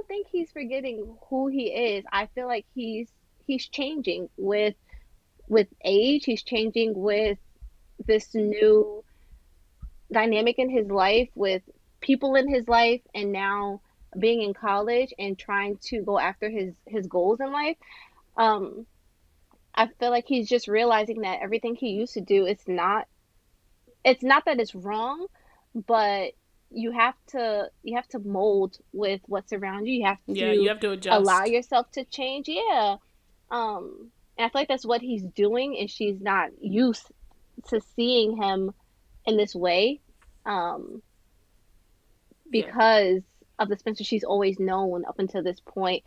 think he's forgetting who he is. I feel like he's changing with age. He's changing with this new dynamic in his life, with people in his life, and now being in college and trying to go after his goals in life. Um, I feel like he's just realizing that everything he used to do, it's not that it's wrong, but you have to mold with what's around you. You have Yeah, you to have to allow adjust. yourself to change. Yeah. And I feel like that's what he's doing, and she's not used to seeing him in this way. Um, Yeah. because of the Spencer she's always known up until this point.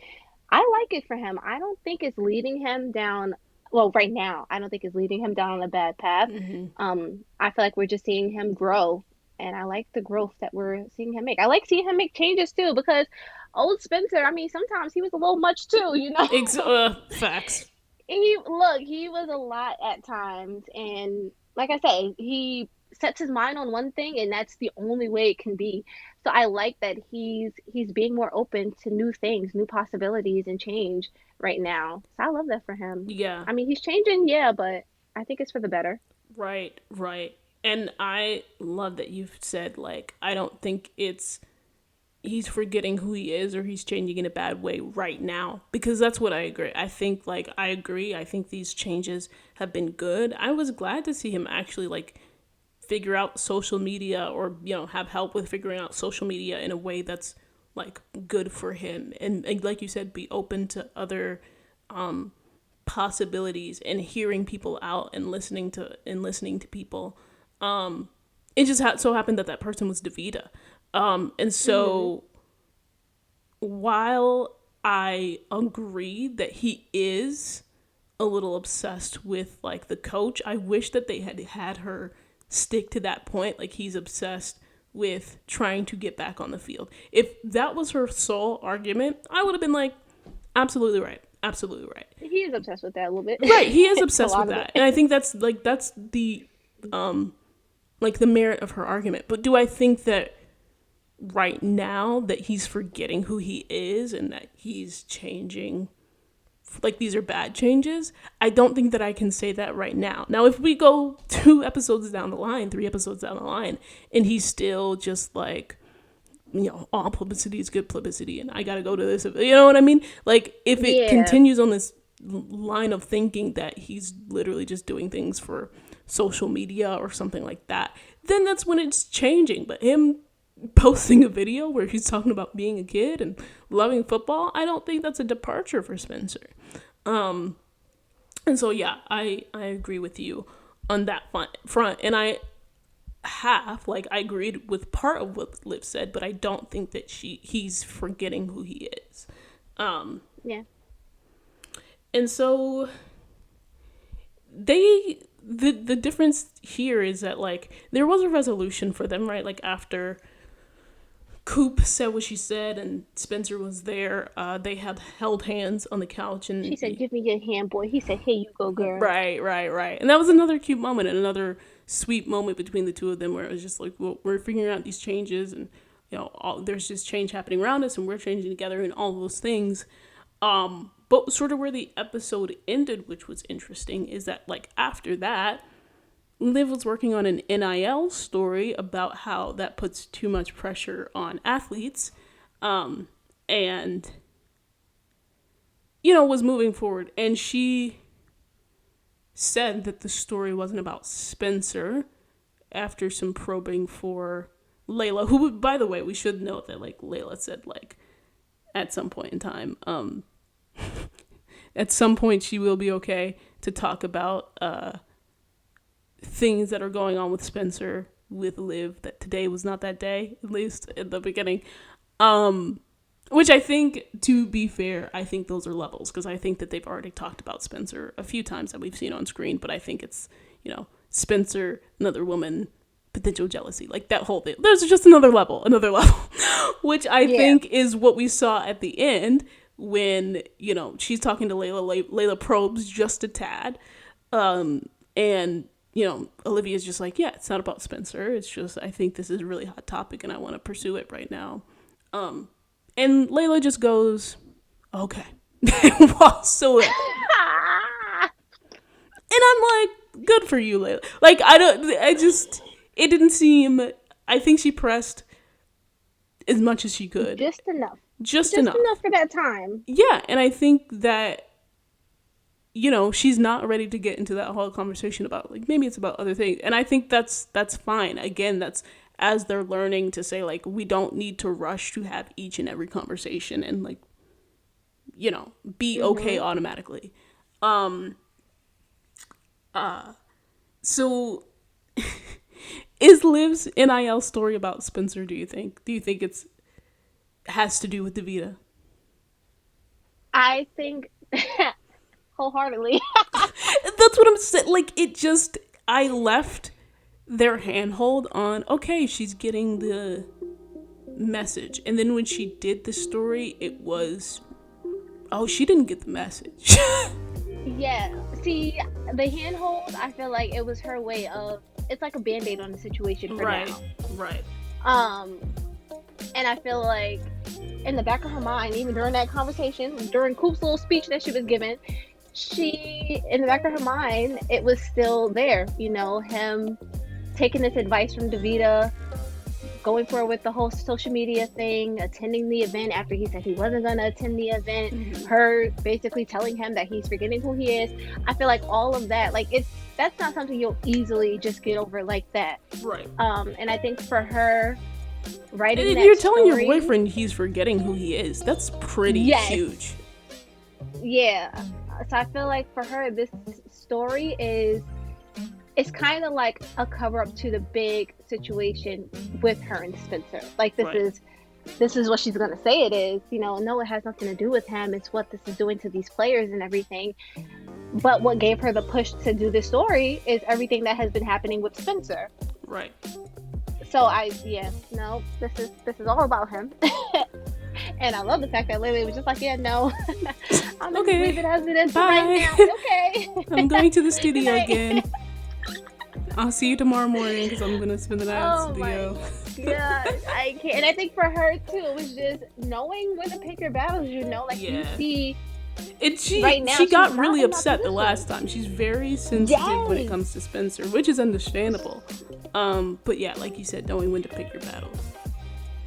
I like it for him. I don't think it's leading him down, well, right now, I don't think it's leading him down a bad path. Hmm. I feel like we're just seeing him grow, and I like the growth that we're seeing him make. I like seeing him make changes too, because old Spencer, I mean, sometimes he was a little much too. Facts. He was a lot at times, and like I say, he sets his mind on one thing, and that's the only way it can be. So I like that he's being more open to new things, new possibilities, and change right now. So I love that for him. Yeah. I mean, he's changing, yeah, but I think it's for the better. Right. Right. And I love that you've said like I don't think it's he's forgetting who he is or he's changing in a bad way right now because that's what I agree. I think like I agree. I think these changes have been good. I was glad to see him actually like figure out social media or have help with figuring out social media in a way that's like good for him and like you said be open to other possibilities and hearing people out and listening to people. It just so happened that that person was Davita. And Hmm. so while I agree that he is a little obsessed with like the coach, I wish that they had her stick to that point. Like he's obsessed with trying to get back on the field. If that was her sole argument, I would have been like, absolutely right. Absolutely right. He is obsessed with that a little bit. Right. He is A obsessed with lot of that. And it. I think that's the like the merit of her argument. But do I think that right now that he's forgetting who he is and that he's changing like these are bad changes? I don't think that I can say that right now. Now if we go 2 episodes down the line, 3 episodes down the line, and he's still just like all publicity is good publicity and I gotta go to this, you know what I mean? Like if it Yeah. continues on this line of thinking that he's literally just doing things for social media or something like that, then that's when it's changing. But him posting a video where he's talking about being a kid and loving football, I don't think that's a departure for Spencer. And so yeah, I agree with you on that front, and I agreed with part of what Liv said, but I don't think that he's forgetting who he is. Yeah. And so the difference here is that like there was a resolution for them, right? Like after Coop said what she said and Spencer was there, they had held hands on the couch She and said, "Give me your hand, boy." He said, "Here you go, girl." right. And that was another cute moment and another sweet moment between the two of them where it was just like, well, we're figuring out these changes and there's just change happening around us and we're changing together and all those things. But sort of where the episode ended, which was interesting, is that like after that, Liv was working on an NIL story about how that puts too much pressure on athletes, and was moving forward. And she said that the story wasn't about Spencer after some probing for Layla, who, by the way, we should note that like Layla said like at some point in time, at some point she will be okay to talk about things that are going on with Spencer with Liv, that today was not that day, at least in the beginning. Which I think, to be fair, I think those are levels because I think that they've already talked about Spencer a few times that we've seen on screen, but I think it's, Spencer, another woman, potential jealousy, like that whole thing. There's just another level, which I think is what we saw at the end when, you know, she's talking to Layla. Layla probes just a tad. And, you know, Olivia's just like, yeah, it's not about Spencer. It's just, I think this is a really hot topic and I want to pursue it right now. And Layla just goes, okay. And walks away. And I'm like, good for you, Layla. Like, it didn't seem, I think she pressed as much as she could. Just enough. Just enough for that time. Yeah, and I think that, you know, she's not ready to get into that whole conversation about, like, maybe it's about other things. And I think that's fine. Again, that's as they're learning to say, like, we don't need to rush to have each and every conversation and, like, you know, be okay automatically. So is Liv's NIL story about Spencer, do you think? Do you think it's has to do with Davida? I think wholeheartedly. That's what I'm saying. Like, it just, I left their handhold on, okay, she's getting the message. And then when she did the story, it was, oh, she didn't get the message. Yeah. See, the handhold, I feel like it was her way of, it's like a Band-Aid on the situation for now. Right. And I feel like in the back of her mind, even during that conversation, during Coop's little speech that she was given, in the back of her mind, it was still there. You know, him taking this advice from Davida, going for it with the whole social media thing, attending the event after he said he wasn't going to attend the event, her basically telling him that he's forgetting who he is. I feel like all of that, like, that's not something you'll easily just get over like that. Right. And I think for her, writing and that you're telling story, your boyfriend he's forgetting who he is. That's pretty huge. Yeah. So I feel like for her, this story it's kind of like a cover up to the big situation with her and Spencer. Like, this is what she's gonna say it is. You know, no, it has nothing to do with him. It's what this is doing to these players and everything. But what gave her the push to do this story is everything that has been happening with Spencer. Right. So this is all about him. And I love the fact that Lily was just like, yeah, no, I'm going to leave it as it is right now. Okay. I'm going to the studio again. I'll see you tomorrow morning because I'm going to spend the night at the studio. Yeah, I can't. And I think for her, too, it was just knowing when to pick your battles, you know? Like, you see... Right now, she got really upset the last time. She's very sensitive when it comes to Spencer, which is understandable. But yeah, like you said, knowing when to pick your battles.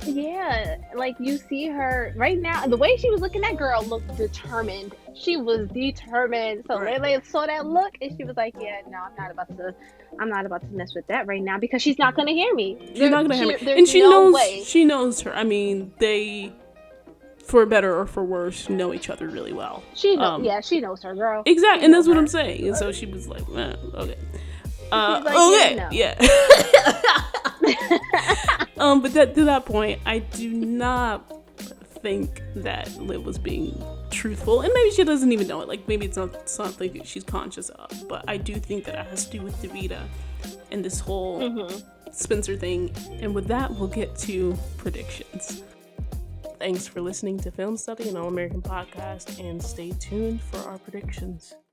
Yeah, like you see her right now. The way she was looking, that girl looked determined. She was determined. So Lele saw that look, and she was like, "Yeah, no, I'm not about to mess with that right now because she's not gonna hear me. She's not gonna hear me, and she knows her. I mean, they, for better or for worse, know each other really well. She knows her, girl. Exactly, and that's what I'm saying. And so she was like, okay. But to that point, I do not think that Liv was being truthful, and maybe she doesn't even know it. Like, maybe it's not something that she's conscious of, but I do think that it has to do with Davida and this whole Spencer thing. And with that, we'll get to predictions. Thanks for listening to Film Study, an All-American podcast, and stay tuned for our predictions.